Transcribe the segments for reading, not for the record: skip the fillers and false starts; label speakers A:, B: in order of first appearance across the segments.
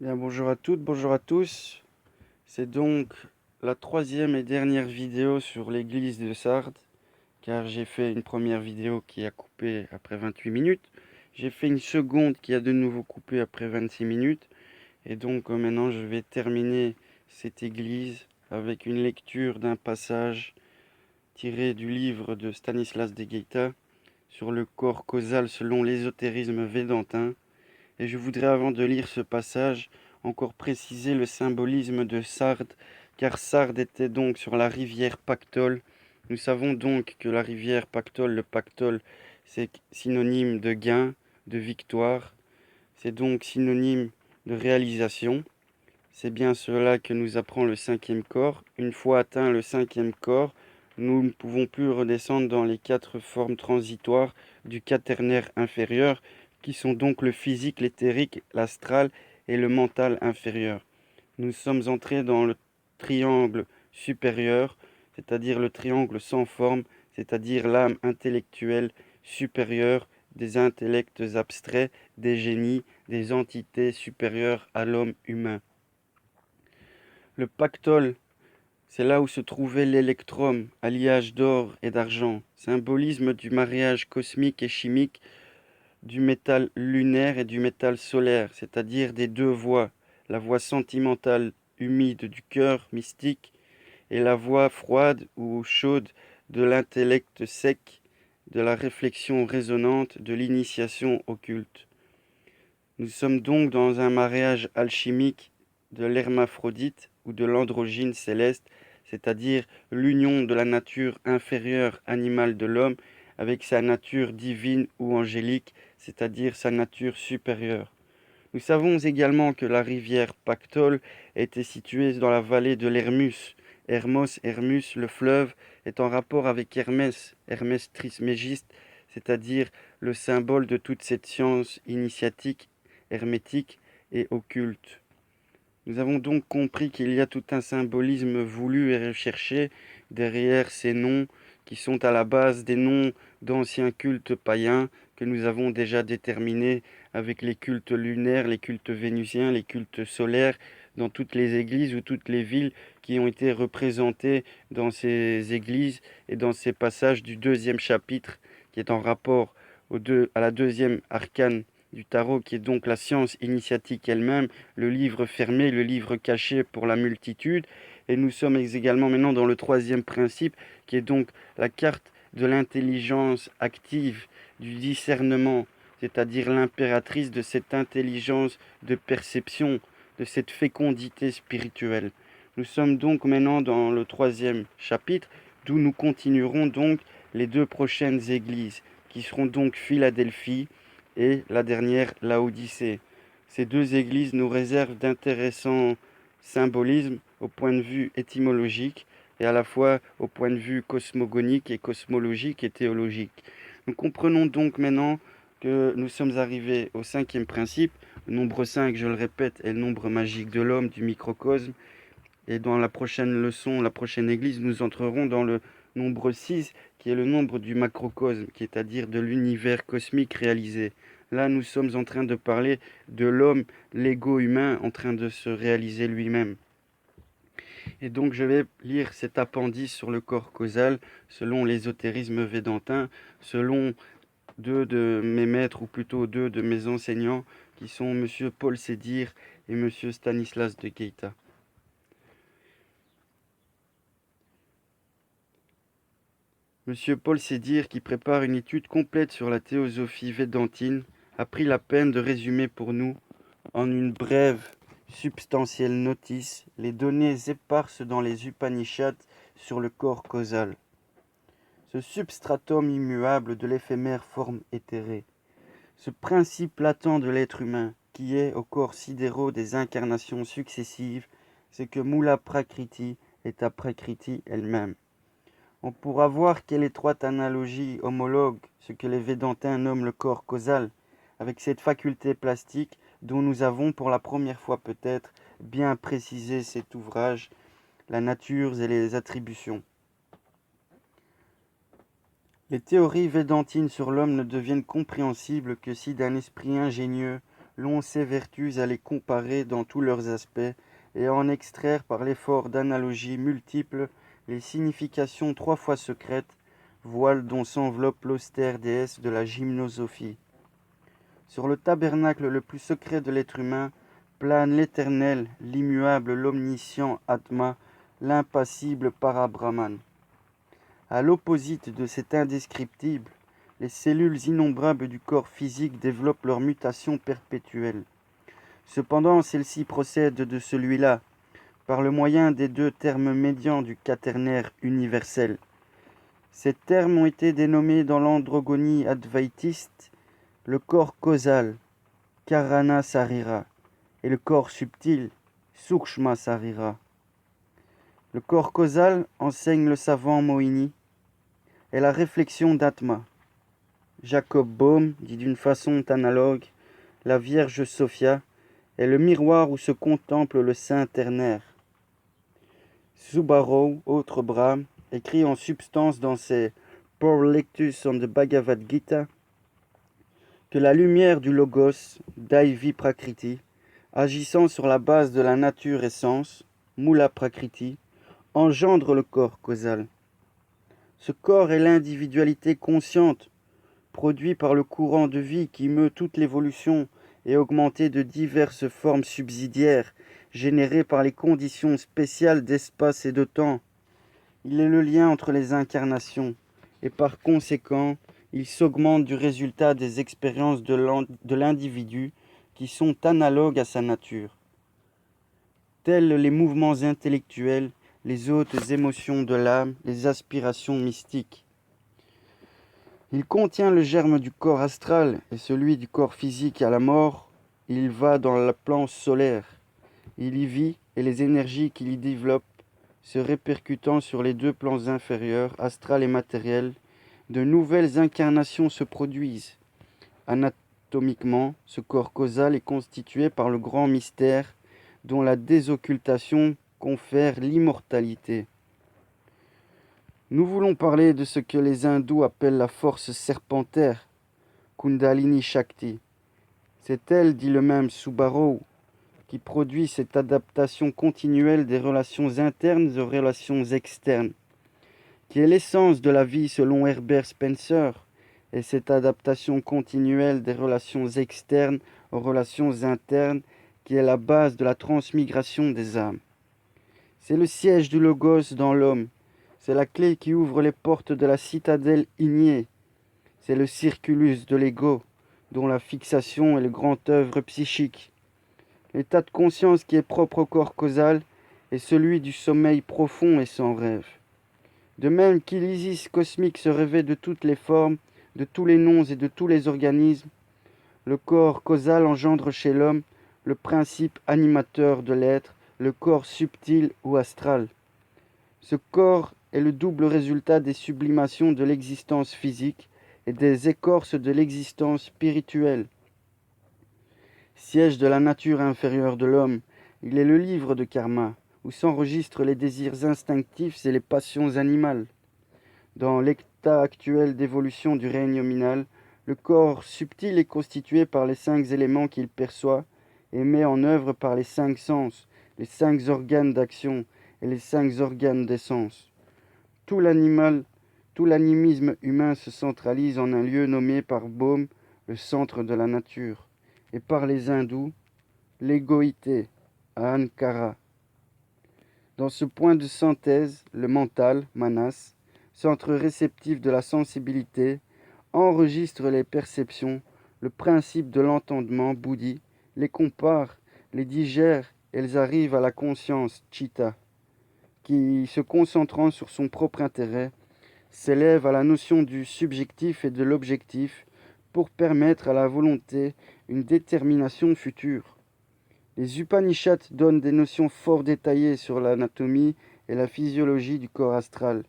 A: Bien, bonjour à toutes, bonjour à tous. C'est donc la troisième et dernière vidéo sur l'église de Sardes, car j'ai fait une première vidéo qui a coupé après 28 minutes. J'ai fait une seconde qui a de nouveau coupé après 26 minutes. Et donc maintenant je vais terminer cette église avec une lecture d'un passage tiré du livre de Stanislas de Guaita sur le corps causal selon l'ésotérisme védantin. Et je voudrais, avant de lire ce passage, encore préciser le symbolisme de Sardes, car Sardes était donc sur la rivière Pactole. Nous savons donc que la rivière Pactole, le Pactole, c'est synonyme de gain, de victoire, c'est donc synonyme de réalisation. C'est bien cela que nous apprend le cinquième corps. Une fois atteint le cinquième corps, nous ne pouvons plus redescendre dans les quatre formes transitoires du quaternaire inférieur, qui sont donc le physique, l'éthérique, l'astral et le mental inférieur. Nous sommes entrés dans le triangle supérieur, c'est-à-dire le triangle sans forme, c'est-à-dire l'âme intellectuelle supérieure des intellects abstraits, des génies, des entités supérieures à l'homme humain. Le pactole, c'est là où se trouvait l'électrum, alliage d'or et d'argent, symbolisme du mariage cosmique et chimique du métal lunaire et du métal solaire, c'est-à-dire des deux voies, la voie sentimentale humide du cœur mystique et la voie froide ou chaude de l'intellect sec, de la réflexion résonante, de l'initiation occulte. Nous sommes donc dans un mariage alchimique de l'hermaphrodite ou de l'androgyne céleste, c'est-à-dire l'union de la nature inférieure animale de l'homme avec sa nature divine ou angélique, c'est-à-dire sa nature supérieure. Nous savons également que la rivière Pactole était située dans la vallée de l'Hermus. Hermos, Hermus, le fleuve, est en rapport avec Hermès, Hermès Trismégiste, c'est-à-dire le symbole de toute cette science initiatique, hermétique et occulte. Nous avons donc compris qu'il y a tout un symbolisme voulu et recherché derrière ces noms qui sont à la base des noms d'anciens cultes païens que nous avons déjà déterminés avec les cultes lunaires, les cultes vénusiens, les cultes solaires dans toutes les églises ou toutes les villes qui ont été représentées dans ces églises et dans ces passages du deuxième chapitre qui est en rapport à la deuxième arcane du tarot, qui est donc la science initiatique elle-même, le livre fermé, le livre caché pour la multitude. Et nous sommes également maintenant dans le troisième principe, qui est donc la carte de l'intelligence active, du discernement, c'est-à-dire l'impératrice de cette intelligence de perception, de cette fécondité spirituelle. Nous sommes donc maintenant dans le troisième chapitre, d'où nous continuerons donc les deux prochaines églises, qui seront donc Philadelphie et la dernière, Laodicée. Ces deux églises nous réservent d'intéressants symbolismes au point de vue étymologique et à la fois au point de vue cosmogonique et cosmologique et théologique. Nous comprenons donc maintenant que nous sommes arrivés au cinquième principe. Le nombre 5, je le répète, est le nombre magique de l'homme, du microcosme. Et dans la prochaine leçon, la prochaine église, nous entrerons dans le nombre 6, qui est le nombre du macrocosme, qui est à dire de l'univers cosmique réalisé. Là, nous sommes en train de parler de l'homme, l'ego humain, en train de se réaliser lui-même. Et donc, je vais lire cet appendice sur le corps causal, selon l'ésotérisme védantin, selon deux de mes maîtres, ou plutôt deux de mes enseignants, qui sont M. Paul Sédir et M. Stanislas de Guaita. Monsieur Paul Sédir, qui prépare une étude complète sur la théosophie védantine, a pris la peine de résumer pour nous, en une brève, substantielle notice, les données éparses dans les Upanishads sur le corps causal. Ce substratum immuable de l'éphémère forme éthérée, ce principe latent de l'être humain, qui est au corps sidéraux des incarnations successives, c'est que Mula Prakriti est à Prakriti elle-même. On pourra voir quelle étroite analogie homologue ce que les Védantins nomment le corps causal, avec cette faculté plastique dont nous avons pour la première fois peut-être bien précisé cet ouvrage, la nature et les attributions. Les théories védantines sur l'homme ne deviennent compréhensibles que si d'un esprit ingénieux l'on s'évertue à les comparer dans tous leurs aspects et à en extraire par l'effort d'analogies multiples les significations 3 fois secrètes, voile dont s'enveloppe l'austère déesse de la gymnosophie. Sur le tabernacle le plus secret de l'être humain plane l'éternel, l'immuable, l'omniscient Atma, l'impassible Parabrahman. À l'opposite de cet indescriptible, les cellules innombrables du corps physique développent leur mutation perpétuelle. Cependant, celles-ci procèdent de celui-là, par le moyen des 2 termes médians du quaternaire universel. Ces termes ont été dénommés dans l'androgonie advaitiste le corps causal, Karana Sarira, et le corps subtil, Sukshma Sarira. Le corps causal, enseigne le savant Moini, est la réflexion d'Atma. Jacob Boehme dit d'une façon analogue, la Vierge Sophia est le miroir où se contemple le Saint ternaire. Subarao, autre Brahme, écrit en substance dans ses Prolectus on the Bhagavad Gita que la lumière du Logos, Daivi Prakriti, agissant sur la base de la nature essence, Mula Prakriti, engendre le corps causal. Ce corps est l'individualité consciente, produit par le courant de vie qui meut toute l'évolution et augmenté de diverses formes subsidiaires, générées par les conditions spéciales d'espace et de temps. Il est le lien entre les incarnations, et par conséquent, il s'augmente du résultat des expériences de l'individu qui sont analogues à sa nature. Tels les mouvements intellectuels, les hautes émotions de l'âme, les aspirations mystiques. Il contient le germe du corps astral et celui du corps physique à la mort. Il va dans le plan solaire. Il y vit et les énergies qu'il y développe, se répercutant sur les 2 plans inférieurs, astral et matériel, de nouvelles incarnations se produisent. Anatomiquement, ce corps causal est constitué par le grand mystère dont la désoccultation confère l'immortalité. Nous voulons parler de ce que les hindous appellent la force serpentaire, Kundalini Shakti. C'est elle, dit le même Subarao, qui produit cette adaptation continuelle des relations internes aux relations externes, qui est l'essence de la vie selon Herbert Spencer, et cette adaptation continuelle des relations externes aux relations internes qui est la base de la transmigration des âmes. C'est le siège du Logos dans l'homme, c'est la clé qui ouvre les portes de la citadelle ignée, c'est le circulus de l'ego, dont la fixation est le grand œuvre psychique. L'état de conscience qui est propre au corps causal est celui du sommeil profond et sans rêve. De même qu'Isis cosmique se revêt de toutes les formes, de tous les noms et de tous les organismes, le corps causal engendre chez l'homme le principe animateur de l'être, le corps subtil ou astral. Ce corps est le double résultat des sublimations de l'existence physique et des écorces de l'existence spirituelle. Siège de la nature inférieure de l'homme, il est le livre de karma, où s'enregistrent les désirs instinctifs et les passions animales. Dans l'état actuel d'évolution du règne nominal, le corps subtil est constitué par les 5 éléments qu'il perçoit et met en œuvre par les 5 sens, les 5 organes d'action et les 5 organes d'essence. Tout l'animisme humain se centralise en un lieu nommé par Boehme le centre de la nature, et par les hindous, l'égoïté, Ahankara. Dans ce point de synthèse, le mental, Manas, centre réceptif de la sensibilité, enregistre les perceptions, le principe de l'entendement, Buddhi, les compare, les digère, elles arrivent à la conscience, Chitta, qui, se concentrant sur son propre intérêt, s'élève à la notion du subjectif et de l'objectif pour permettre à la volonté une détermination future. Les Upanishads donnent des notions fort détaillées sur l'anatomie et la physiologie du corps astral.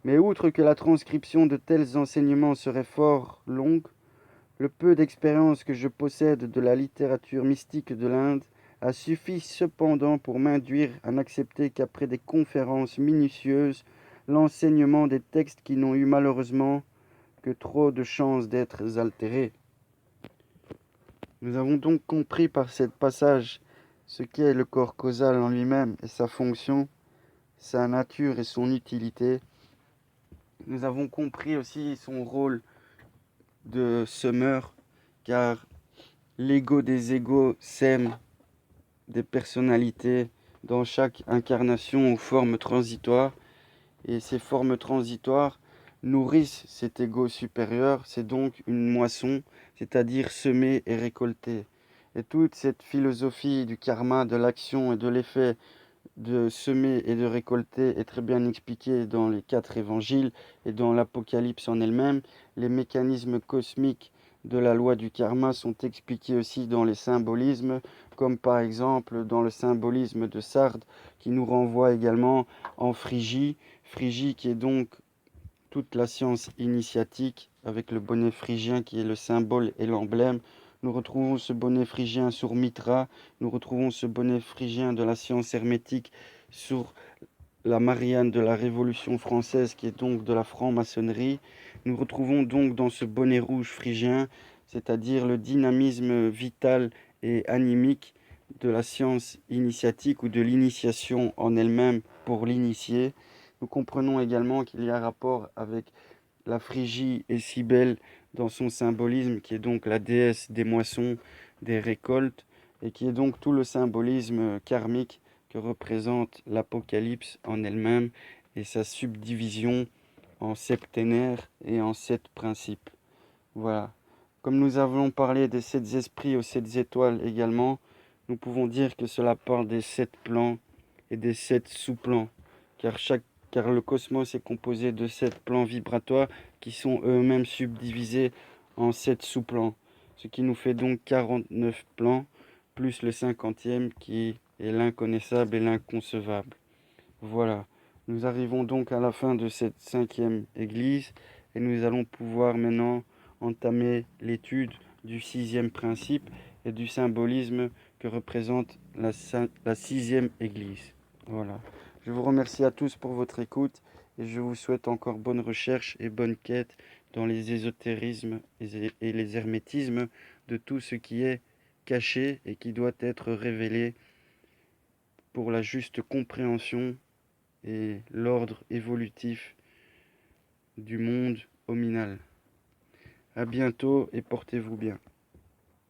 A: Mais outre que la transcription de tels enseignements serait fort longue, le peu d'expérience que je possède de la littérature mystique de l'Inde a suffi cependant pour m'induire à n'accepter qu'après des conférences minutieuses l'enseignement des textes qui n'ont eu malheureusement que trop de chances d'être altérés. Nous avons donc compris par ce passage ce qu'est le corps causal en lui-même et sa fonction, sa nature et son utilité. Nous avons compris aussi son rôle de semeur, car l'ego des égos sème des personnalités dans chaque incarnation aux formes transitoires, et ces formes transitoires nourrissent cet ego supérieur. C'est donc une moisson, c'est-à-dire semer et récolter. Et toute cette philosophie du karma, de l'action et de l'effet de semer et de récolter est très bien expliquée dans les 4 évangiles et dans l'Apocalypse en elle-même. Les mécanismes cosmiques de la loi du karma sont expliqués aussi dans les symbolismes, comme par exemple dans le symbolisme de Sardes, qui nous renvoie également en Phrygie. Phrygie qui est donc toute la science initiatique, avec le bonnet phrygien qui est le symbole et l'emblème. Nous retrouvons ce bonnet phrygien sur Mitra, nous retrouvons ce bonnet phrygien de la science hermétique sur la Marianne de la Révolution française, qui est donc de la franc-maçonnerie. Nous retrouvons donc dans ce bonnet rouge phrygien, c'est-à-dire le dynamisme vital et animique de la science initiatique ou de l'initiation en elle-même pour l'initié. Nous comprenons également qu'il y a un rapport avec la Phrygie et Cybèle dans son symbolisme, qui est donc la déesse des moissons, des récoltes, et qui est donc tout le symbolisme karmique que représente l'Apocalypse en elle-même et sa subdivision en septénaires et en 7 principes. Voilà. Comme nous avons parlé des 7 esprits aux 7 étoiles également, nous pouvons dire que cela parle des 7 plans et des 7 sous-plans, car le cosmos est composé de 7 plans vibratoires qui sont eux-mêmes subdivisés en 7 sous-plans, ce qui nous fait donc 49 plans, plus le 50e qui est l'inconnaissable et l'inconcevable. Voilà, nous arrivons donc à la fin de cette 5e église et nous allons pouvoir maintenant entamer l'étude du 6e principe et du symbolisme que représente la 6e église. Voilà. Je vous remercie à tous pour votre écoute et je vous souhaite encore bonne recherche et bonne quête dans les ésotérismes et les hermétismes de tout ce qui est caché et qui doit être révélé pour la juste compréhension et l'ordre évolutif du monde hominal. À bientôt et portez-vous bien.